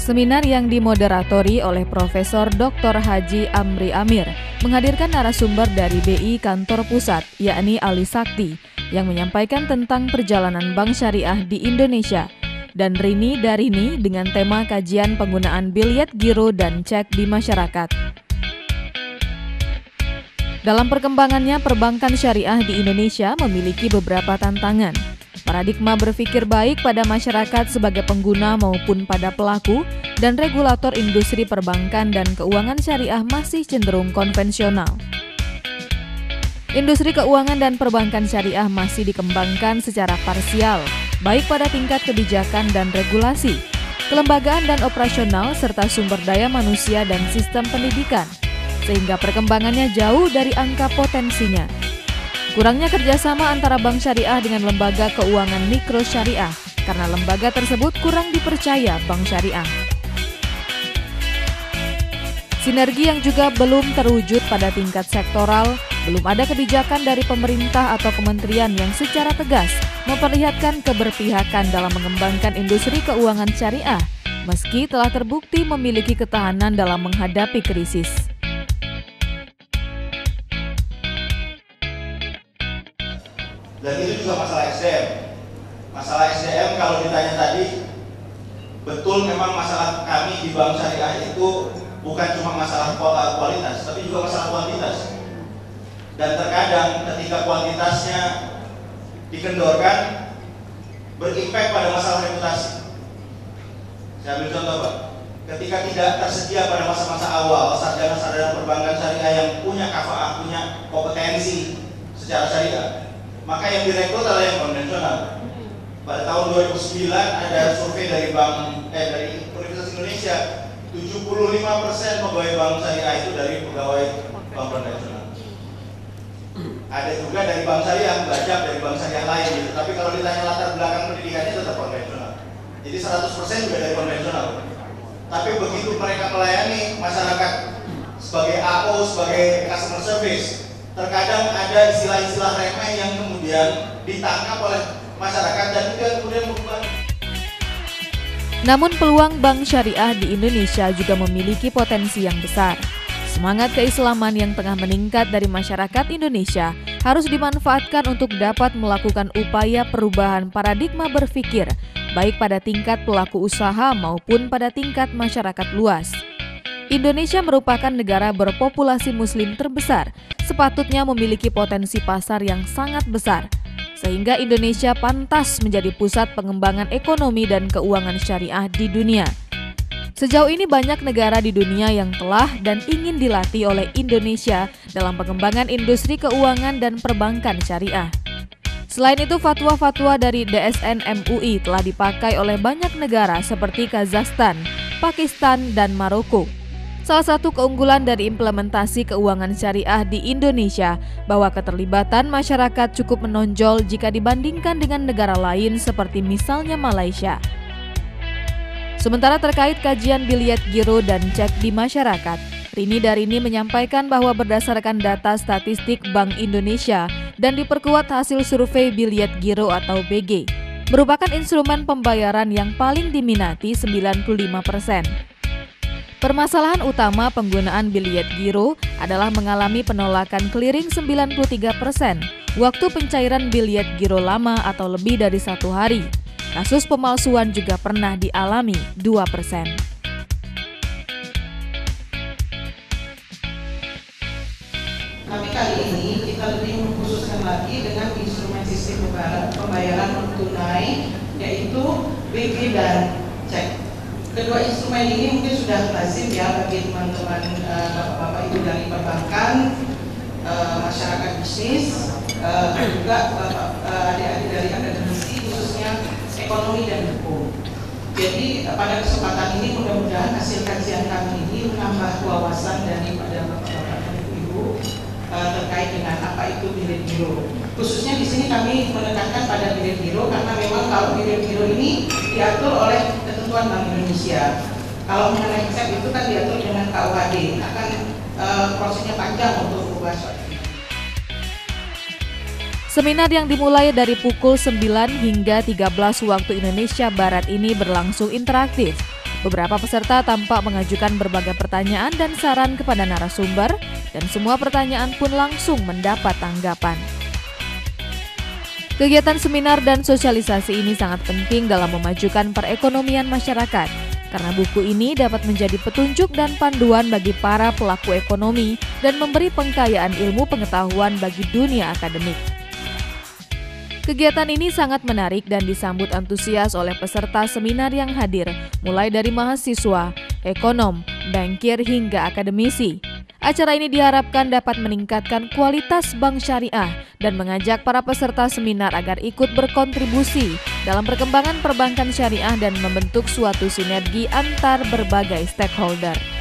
Seminar yang dimoderatori oleh Profesor Dr. Haji Amri Amir menghadirkan narasumber dari BI Kantor Pusat, yakni Ali Sakti, yang menyampaikan tentang perjalanan bank syariah di Indonesia, dan Rini Darini dengan tema kajian penggunaan biliet giro dan cek di masyarakat. Dalam perkembangannya, perbankan syariah di Indonesia memiliki beberapa tantangan. Paradigma berpikir baik pada masyarakat sebagai pengguna maupun pada pelaku dan regulator industri perbankan dan keuangan syariah masih cenderung konvensional. Industri keuangan dan perbankan syariah masih dikembangkan secara parsial, baik pada tingkat kebijakan dan regulasi, kelembagaan dan operasional, serta sumber daya manusia dan sistem pendidikan, sehingga perkembangannya jauh dari angka potensinya. Kurangnya kerjasama antara bank syariah dengan lembaga keuangan mikro syariah, karena lembaga tersebut kurang dipercaya bank syariah. Sinergi yang juga belum terwujud pada tingkat sektoral, belum ada kebijakan dari pemerintah atau kementerian yang secara tegas memperlihatkan keberpihakan dalam mengembangkan industri keuangan syariah, meski telah terbukti memiliki ketahanan dalam menghadapi krisis. Dan itu juga masalah SDM. Masalah SDM kalau ditanya tadi, betul memang masalah kami di bank syariah itu bukan cuma masalah kualitas, tapi juga masalah kuantitas. Dan terkadang ketika kuantitasnya dikendorkan, berimpact pada masalah reputasi. Saya ambil contoh, Pak. Ketika tidak tersedia pada masa-masa awal sarjana-sarjana perbankan syariah yang punya kafaah, punya kompetensi secara syariah, maka yang direkrut adalah yang konvensional. Pada tahun 2009 ada survei dari Universitas Indonesia, 75% pegawai bank syariah itu dari pegawai bank konvensional. Ada juga dari bank syariah, belajar dari bank syariah lain gitu. Tapi kalau ditanya latar belakang pendidikannya tetap konvensional. Jadi 100% juga dari konvensional. Tapi begitu mereka melayani masyarakat sebagai AO, sebagai customer service, terkadang ada istilah-istilah remeh yang kemudian ditangkap oleh masyarakat dan kemudian berubah. Namun peluang bank syariah di Indonesia juga memiliki potensi yang besar. Semangat keislaman yang tengah meningkat dari masyarakat Indonesia harus dimanfaatkan untuk dapat melakukan upaya perubahan paradigma berpikir, baik pada tingkat pelaku usaha maupun pada tingkat masyarakat luas. Indonesia merupakan negara berpopulasi muslim terbesar, sepatutnya memiliki potensi pasar yang sangat besar, sehingga Indonesia pantas menjadi pusat pengembangan ekonomi dan keuangan syariah di dunia. Sejauh ini banyak negara di dunia yang telah dan ingin dilatih oleh Indonesia dalam pengembangan industri keuangan dan perbankan syariah. Selain itu, fatwa-fatwa dari DSN MUI telah dipakai oleh banyak negara seperti Kazakhstan, Pakistan, dan Maroko. Salah satu keunggulan dari implementasi keuangan syariah di Indonesia bahwa keterlibatan masyarakat cukup menonjol jika dibandingkan dengan negara lain seperti misalnya Malaysia. Sementara terkait kajian biliet giro dan cek di masyarakat, Rini Darini menyampaikan bahwa berdasarkan data statistik Bank Indonesia dan diperkuat hasil survei biliet giro atau BG, merupakan instrumen pembayaran yang paling diminati 95%. Permasalahan utama penggunaan biliet giro adalah mengalami penolakan clearing 93%, waktu pencairan biliet giro lama atau lebih dari 1 hari. Kasus pemalsuan juga pernah dialami 2%. Tapi kali ini kita lebih mengkhususkan lagi dengan instrumen sistem pembayaran non tunai, yaitu BG dan cek. Kedua instrumen ini mungkin sudah lazim ya bagi teman-teman bapak-bapak ibu dari perbankan, masyarakat bisnis, juga adik-adik dari akademisi khususnya ekonomi dan hukum. Jadi pada kesempatan ini mudah-mudahan hasil kajian kami ini menambah wawasan daripada bapak-bapak dan ibu terkait dengan apa itu biliet giro. Khususnya di sini kami menekankan pada biliet giro karena memang kalau biliet giro ini diatur oleh ketentuan Bank Indonesia. Kalau mengenai cek itu kan diatur dengan KUHD, akan prosesnya panjang untuk mengubah suatu. Seminar yang dimulai dari pukul 9 hingga 13 waktu Indonesia Barat ini berlangsung interaktif, Beberapa peserta tampak mengajukan berbagai pertanyaan dan saran kepada narasumber, dan semua pertanyaan pun langsung mendapat tanggapan. Kegiatan seminar dan sosialisasi ini sangat penting dalam memajukan perekonomian masyarakat, karena buku ini dapat menjadi petunjuk dan panduan bagi para pelaku ekonomi dan memberi pengkayaan ilmu pengetahuan bagi dunia akademik. Kegiatan ini sangat menarik dan disambut antusias oleh peserta seminar yang hadir, mulai dari mahasiswa, ekonom, bankir hingga akademisi. Acara ini diharapkan dapat meningkatkan kualitas bank syariah dan mengajak para peserta seminar agar ikut berkontribusi dalam perkembangan perbankan syariah dan membentuk suatu sinergi antar berbagai stakeholder.